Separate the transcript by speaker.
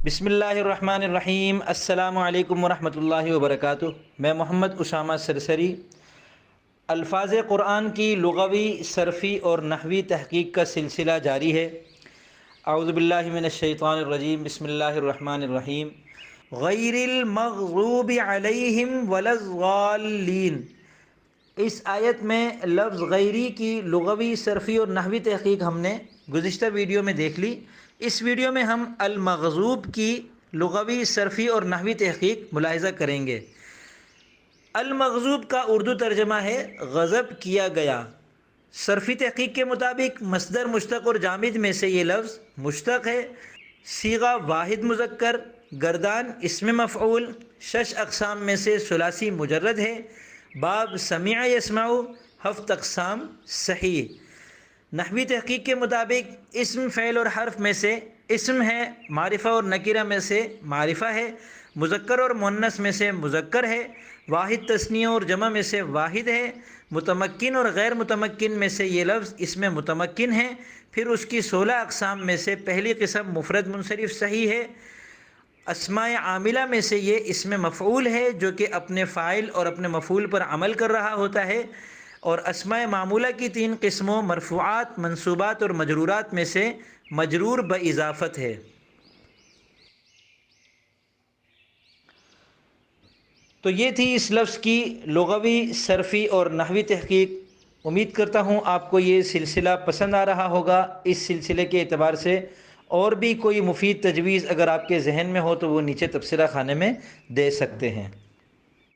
Speaker 1: بسم اللہ الرحمن الرحیم۔ السلام علیکم ورحمۃ اللہ وبرکاتہ۔ میں محمد اسامہ سرسری الفاظ قرآن کی لغوی، صرفی اور نحوی تحقیق کا سلسلہ جاری ہے۔ اعوذ باللہ من الشیطان الرجیم، بسم اللہ الرحمن الرحیم۔ غیر المغضوب علیہم ولا الضالین، اس آیت میں لفظ غیری کی لغوی، صرفی اور نحوی تحقیق ہم نے گزشتہ ویڈیو میں دیکھ لی۔ اس ویڈیو میں ہم المغضوب کی لغوی، صرفی اور نحوی تحقیق ملاحظہ کریں گے۔ المغضوب کا اردو ترجمہ ہے غضب کیا گیا۔ صرفی تحقیق کے مطابق مصدر مشتق اور جامد میں سے یہ لفظ مشتق ہے۔ صیغہ واحد مذکر، گردان اسم مفعول، 6 اقسام میں سے ثلاثی مجرد ہے۔ باب سمع یسمع، 7 اقسام صحیح۔ نحوی تحقیق کے مطابق اسم، فعل اور حرف میں سے اسم ہے، معرفہ اور نکرہ میں سے معرفہ ہے، مذکر اور مؤنث میں سے مذکر ہے، واحد تثنیہ اور جمع میں سے واحد ہے، متمکن اور غیر متمکن میں سے یہ لفظ اس میں متمکن ہے۔ پھر اس کی 16 اقسام میں سے پہلی قسم مفرد منصرف صحیح ہے۔ اسماء عاملہ میں سے یہ اسم مفعول ہے جو کہ اپنے فاعل اور اپنے مفعول پر عمل کر رہا ہوتا ہے، اور اسماء معمولہ کی 3 قسموں مرفوعات، منصوبات اور مجرورات میں سے مجرور باضافت ہے۔ تو یہ تھی اس لفظ کی لغوی، صرفی اور نحوی تحقیق۔ امید کرتا ہوں آپ کو یہ سلسلہ پسند آ رہا ہوگا۔ اس سلسلے کے اعتبار سے اور بھی کوئی مفید تجویز اگر آپ کے ذہن میں ہو تو وہ نیچے تبصرہ خانے میں دے سکتے ہیں۔